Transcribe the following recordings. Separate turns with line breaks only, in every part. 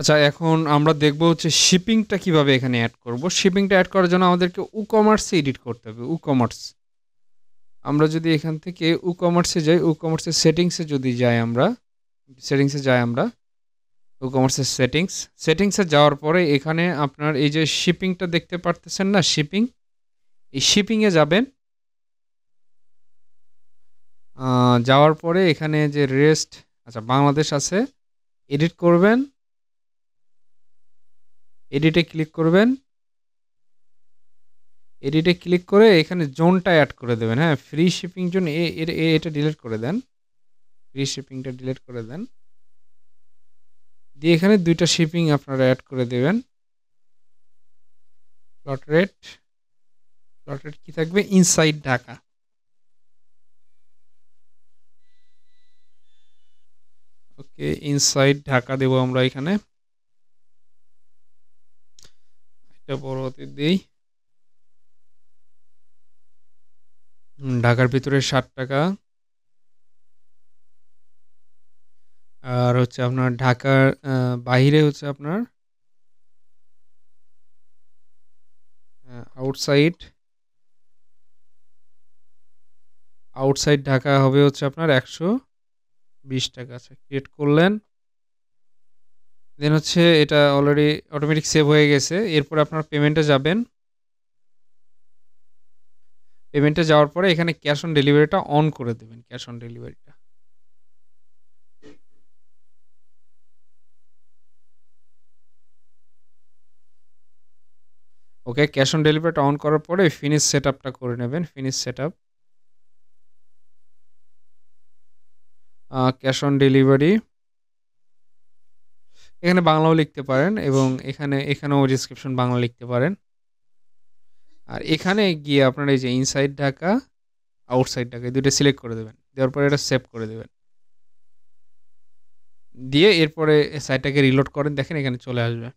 আচ্ছা, এখন আমরা দেখব হচ্ছে শিপিংটা কিভাবে এখানে এড করব। শিপিংটা এড করার জন্য আমাদেরকে WooCommerce এডিট করতে হবে। WooCommerce। আমরা যদি এখান থেকে WooCommerce এ যাই, WooCommerce এর সেটিংসে যদি যাই আমরা, সেটিংসে যাই আমরা, WooCommerce এর সেটিংসে যাওয়ার পরে এখানে আপনার এই যে শিপিংটা দেখতে পারতেছেন না, শিপিং, এই শিপিংয়ে যাবেন। যাওয়ার পরে এখানে যে রেস্ট, আচ্ছা বাংলাদেশ আছে, এডিট করবেন, এডিটে ক্লিক করবেন, এডিটে ক্লিক করে এখানে জোনটা অ্যাড করে দেবেন। হ্যাঁ, ফ্রি শিপিং জোন, এটা ডিলিট করে দেন, ফ্রি শিপিংটা ডিলিট করে দেন, দিয়ে এখানে দুইটা শিপিং আপনারা অ্যাড করে দেবেন। প্লট রেট, প্লট রেট কি থাকবে, ইনসাইড ঢাকা। ওকে, ইনসাইড ঢাকা দেবো আমরা এখানে, এটা পরবর্তী দিই। ঢাকার ভিতরে 60 টাকা। আর হচ্ছে আপনার ঢাকার বাইরে হচ্ছে আপনার আউটসাইড, আউটসাইড ঢাকা হবে হচ্ছে আপনার 120 টাকা। আচ্ছা, ক্রিয়েট করলেন, দেন হচ্ছে এটা অলরেডি অটোমেটিক সেভ হয়ে গেছে। এরপর আপনার পেমেন্টে যাবেন, পেমেন্টে যাওয়ার পরে এখানে ক্যাশ অন ডেলিভারিটা অন করে দেবেন, ক্যাশ অন ডেলিভারিটা। ওকে, ক্যাশ অন ডেলিভারিটা অন করার পরে ফিনিশ সেটআপটা করে নেবেন, finish setup, cash on delivery, এখানে বাংলাও লিখতে পারেন এবং এখানেও ডিসক্রিপশন বাংলা লিখতে পারেন। আর এখানে গিয়ে আপনার এই যে ইনসাইড ঢাকা, আউটসাইড ঢাকা, এই দুটো সিলেক্ট করে দেবেন, দেওয়ার পরে এটা সেভ করে দেবেন, দিয়ে এরপরে সাইটটাকে রিলোড করেন, দেখেন এখানে চলে আসবে।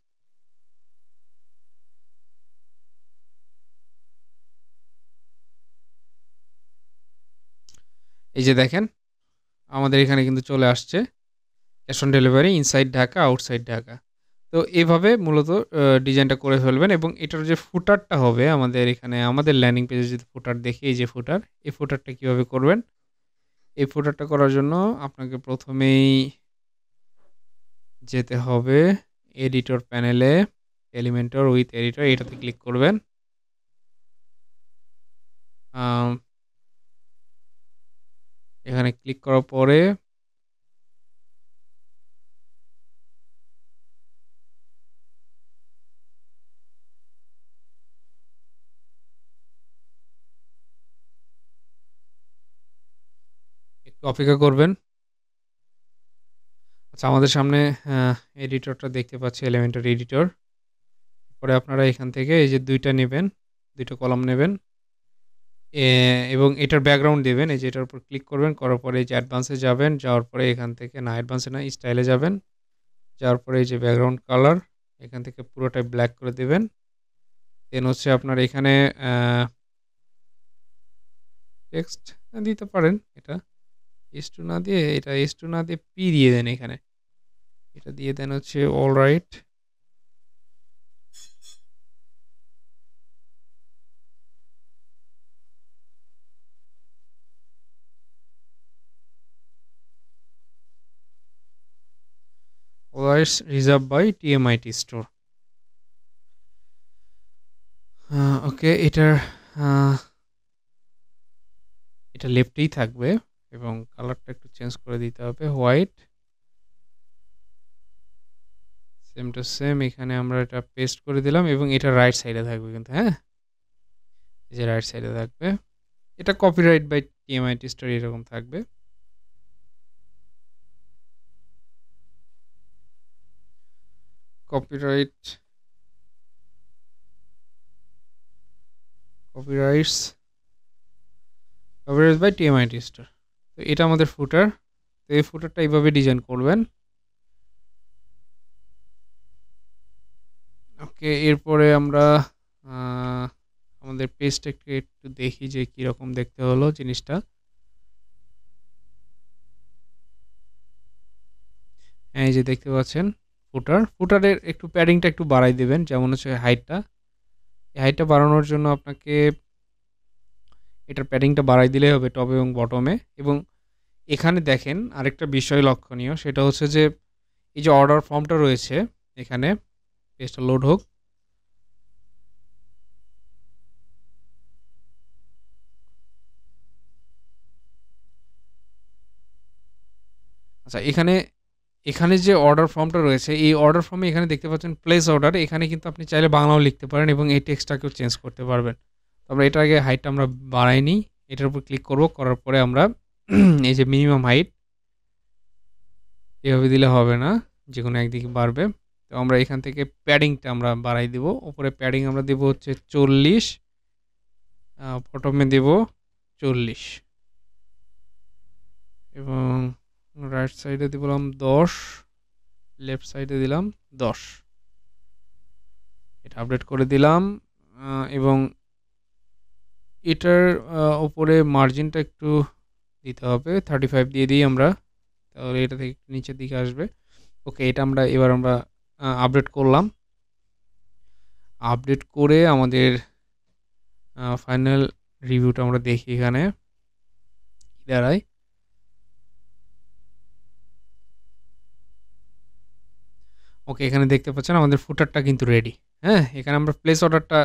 এই যে দেখেন আমাদের এখানে কিন্তু চলে আসছে cash on delivery, inside Dhaka, outside Dhaka. তো এভাবে মূলত ডিজাইনটা করে ফেলবেন। এবং এটার যে ফুটারটা হবে আমাদের এখানে, আমাদের ল্যান্ডিং পেজে যদি ফুটার দেখি, এই যে ফুটার, এই ফুটারটা কীভাবে করবেন, এই ফুটারটা করার জন্য আপনাকে প্রথমেই যেতে হবে এডিটর প্যানেলে, এলিমেন্টর উইথ এডিটর, এটাতে ক্লিক করবেন। এখানে ক্লিক করার পরে একটু অপেক্ষা করবেন। আচ্ছা, আমাদের সামনে এডিটরটা দেখতে পাচ্ছি, এলিমেন্টর এডিটর। পরে আপনারা এখান থেকে এই যে দুইটা নেবেন, দুইটা কলাম নেবেন, এবং এটার ব্যাকগ্রাউন্ড দেবেন। এই যে এটার উপর ক্লিক করবেন, করার পরে এই যে অ্যাডভান্সে যাবেন, যাওয়ার পরে এখান থেকে, না অ্যাডভান্সে না, স্টাইলে যাবেন, যাওয়ার পরে এই যে ব্যাকগ্রাউন্ড কালার, এখান থেকে পুরোটাই ব্ল্যাক করে দেবেন। দেন হচ্ছে আপনার এখানে টেক্সট দিতে পারেন, এটা S2 না দিয়ে, এটা S2 না দিয়ে পি দিয়ে দেন, এখানে এটা দিয়ে দেন হচ্ছে all right. Alright reserve by TMIT store. Okay, এটা লেফটেই থাকবে এবং কালারটা একটু চেঞ্জ করে দিতে হবে, হোয়াইট, সেম টু সেম। এখানে আমরা এটা পেস্ট করে দিলাম এবং এটা রাইট সাইডে থাকবে কিন্তু, হ্যাঁ, এই যে রাইট সাইডে থাকবে। এটা কপিরাইট বাই TMIT স্টোর এরকম থাকবে। Copyright, copyrights, copyright by TMIT store. তো এটা আমাদের ফুটার। তো এই ফুটারটা এইভাবে ডিজাইন করবেন। ওকে, এরপরে আমরা আমাদের পেজটাকে একটু দেখি যে কীরকম দেখতে হলো জিনিসটা। হ্যাঁ, এই যে দেখতে পাচ্ছেন ফুটারের একটু প্যাডিংটা একটু বাড়াই দিবেন, যেমন হচ্ছে হাইটটা। এই হাইটটা বাড়ানোর জন্য আপনাকে এটার প্যাডিংটা বাড়াই দিলেই হবে টপ এবং বটমে। এবং এখানে দেখেন আরেকটা বিষয় লক্ষণীয়, সেটা হচ্ছে যে এই যে অর্ডার ফর্মটা রয়েছে এখানে, পেজটা লোড হোক। আচ্ছা, এখানে এখানে যে অর্ডার ফর্মটা রয়েছে, এই অর্ডার ফর্মে এখানে দেখতে পাচ্ছেন প্লেস অর্ডার। এখানে কিন্তু আপনি চাইলে বাংলাও লিখতে পারেন এবং এই টেক্সটটাকেও চেঞ্জ করতে পারবেন। তো আমরা এটা আগে হাইটটা আমরা বাড়াই নিই, এটার উপর ক্লিক করব, করার পরে আমরা এই যে মিনিমাম হাইট এভাবে দিলে হবে না, যে কোনো একদিকে বাড়বে। তো আমরা এখান থেকে প্যাডিংটা আমরা বাড়াই দেব। উপরে প্যাডিং আমরা দেব হচ্ছে 40, বটমে দেব 40 এবং রাইট সাইডে দিলাম 10, লেফট সাইডে দিলাম 10। এটা আপডেট করে দিলাম। এবং এটার উপরে মার্জিনটা একটু দিতে হবে, 35 দিয়ে দিই আমরা, তাহলে এটা থেকে একটু নিচের দিকে আসবে। ওকে, এটা এবার আমরা আপডেট করলাম। আপডেট করে আমাদের ফাইনাল রিভিউটা আমরা দেখি এখানে কি দাঁড়ায়। ওকে, এখানে দেখতে পাচ্ছেন আমাদের ফুটারটা কিন্তু রেডি। হ্যাঁ, এখানে আমরা প্লেস অর্ডারটা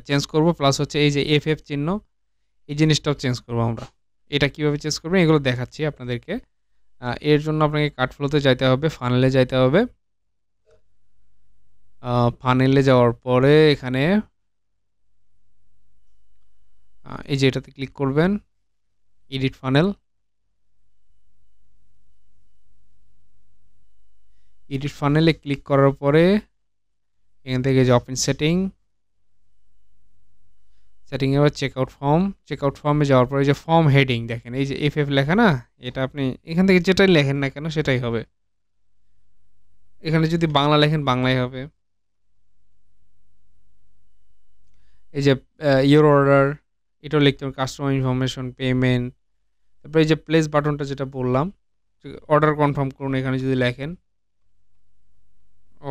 চেঞ্জ করব, প্লাস হচ্ছে এই যে এফ চিহ্ন, এই জিনিসটাও চেঞ্জ করব আমরা। এটা কিভাবে চেঞ্জ করবেন এগুলো দেখাচ্ছি আপনাদেরকে। এর জন্য আপনাকে কাট ফ্লোতে যাইতে হবে, ফানেলে যাইতে হবে। ফানেলে যাওয়ার পরে এখানে এই যে এটাতে ক্লিক করবেন, এডিট ফানেল। এডিট ফানেলে ক্লিক করার পরে এখান থেকে যে ওপেন সেটিংয়ে আবার চেকআউট ফর্মে যাওয়ার পরে যে ফর্ম হেডিং দেখেন, এই যে এফ লেখা না, এটা আপনি এখান থেকে যেটাই লেখেন না কেন সেটাই হবে। এখানে যদি বাংলা লেখেন বাংলাই হবে। এই যে ইওর অর্ডার, এটাও লিখতে হবে, কাস্টমার ইনফরমেশন, পেমেন্ট। তারপরে এই যে প্লেস বাটনটা যেটা বললাম, অর্ডার কনফার্ম করুন, এখানে যদি লেখেন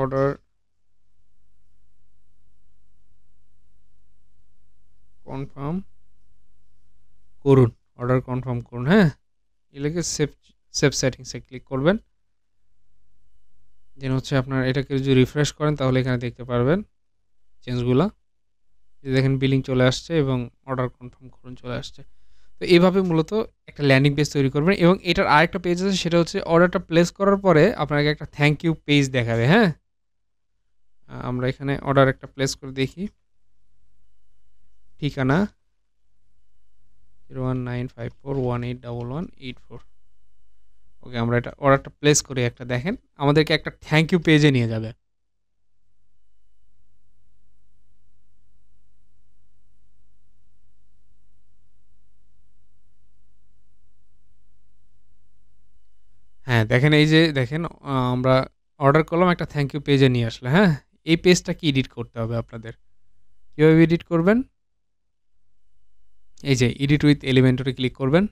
অর্ডার কনফার্ম করুন, হ্যাঁ, এলাকে সেভ সেটিংসে ক্লিক করবেন। যেন হচ্ছে আপনার এটাকে যদি রিফ্রেশ করেন তাহলে এখানে দেখতে পারবেন চেঞ্জগুলো। দেখেন বিলিং চলে আসছে এবং অর্ডার কনফার্ম করুন চলে আসছে। তো এইভাবে মূলত একটা ল্যান্ডিং পেজ তৈরি করবেন। এবং এটার আরেকটা পেজ আছে, সেটা হচ্ছে অর্ডারটা প্লেস করার পরে আপনাকে একটা থ্যাংক ইউ পেজ দেখাবে। হ্যাঁ, আমরা এখানে অর্ডার একটা প্লেস করে দেখি। ঠিকানা 01954181184। ওকে, আমরা এটা অর্ডারটা প্লেস করি একটা, দেখেন আমাদেরকে একটা থ্যাংক ইউ পেজে নিয়ে যাবে। হ্যাঁ, দেখেন এই যে দেখেন আমরা অর্ডার করলাম, একটা থ্যাংক ইউ পেজে নিয়ে আসলে। হ্যাঁ, এই পেজটা কি এডিট করতে হবে আপনাদের, কীভাবে এডিট করবেন? এই যে এডিট উইথ এলিমেন্টরে ক্লিক করবেন।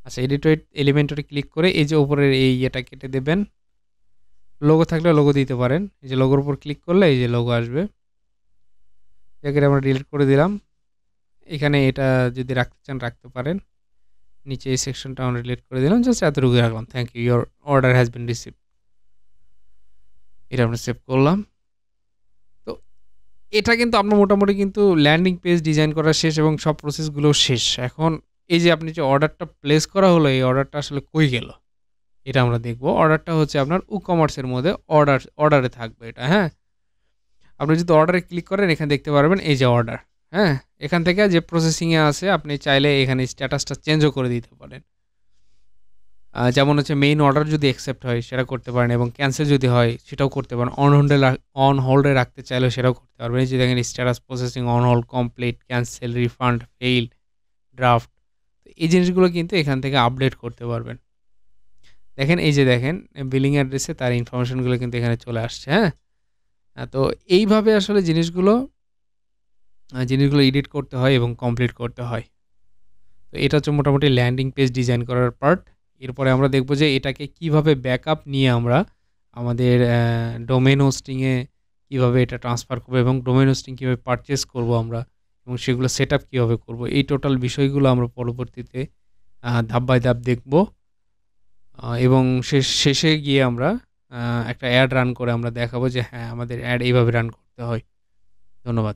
আচ্ছা, এডিট উইথ এলিমেন্টরে ক্লিক করে এই যে উপরের এই ইয়েটা কেটে দেবেন। লোগো থাকলে লোগো দিতে পারেন, এই যে লোগোর উপর ক্লিক করলে এই যে লোগো আসবে। এটাকে আমরা ডিলিট করে দিলাম। এখানে এটা যদি রাখতে চান রাখতে পারেন। নিচে এই সেকশনটা আমরা ডিলিট করে দিলাম, জাস্ট এতটুকু রাখলাম, thank you, your order has been receive. এটা আমরা সেভ করলাম। তো এটা কিন্তু আপনার মোটামুটি কিন্তু ল্যান্ডিং পেজ ডিজাইন করা শেষ এবং সব প্রসেসগুলো শেষ। এখন এই যে আপনি যে অর্ডারটা প্লেস করা হলো, এই অর্ডারটা আসলে কই গেল এটা আমরা দেখব। অর্ডারটা হচ্ছে আপনার ই-কমার্সের মধ্যে অর্ডারে থাকবে এটা। হ্যাঁ, আপনি যদি অর্ডারে ক্লিক করেন এখানে দেখতে পারবেন এই যে অর্ডার। হ্যাঁ, এখান থেকে যে প্রসেসিংয়ে আছে আপনি চাইলে এখানে স্ট্যাটাসটা চেঞ্জও করে দিতে পারেন। যেমন হচ্ছে মেইন অর্ডার যদি অ্যাকসেপ্ট হয় সেটা করতে পারেন, এবং ক্যান্সেল যদি হয় সেটাও করতে পারেন। অন হোল্ডে রাখতে চাইলেও সেটাও করতে পারবেন। এই যে দেখেন status processing, on hold, complete, cancel, refund, fail, draft. এই জিনিসগুলো কিন্তু এখান থেকে আপডেট করতে পারবেন। দেখেন এই যে দেখেন বিলিং অ্যাড্রেসে তার ইনফরমেশনগুলো কিন্তু এখানে চলে আসছে, হ্যাঁ? তো এইভাবে আসলে জিনিসগুলো এডিট করতে হয় এবং কমপ্লিট করতে হয়। তো এটা হচ্ছে মোটামুটি ল্যান্ডিং পেজ ডিজাইন করার পার্ট। এরপরে আমরা দেখব যে এটাকে কিভাবে ব্যাকআপ নিয়ে আমরা আমাদের ডোমেইন হোস্টিংয়ে কিভাবে এটা ট্রান্সফার করব এবং ডোমেইন হোস্টিং কিভাবে পারচেজ করব আমরা এবং সেগুলো সেটআপ কিভাবে করব। এই টোটাল বিষয়গুলো আমরা পরবর্তীতে ধাপ বাই ধাপ দেখব। এবং শেষে গিয়ে আমরা একটা অ্যাড রান করে আমরা দেখাবো যে হ্যাঁ, আমাদের অ্যাড এইভাবে রান করতে হয়। ধন্যবাদ।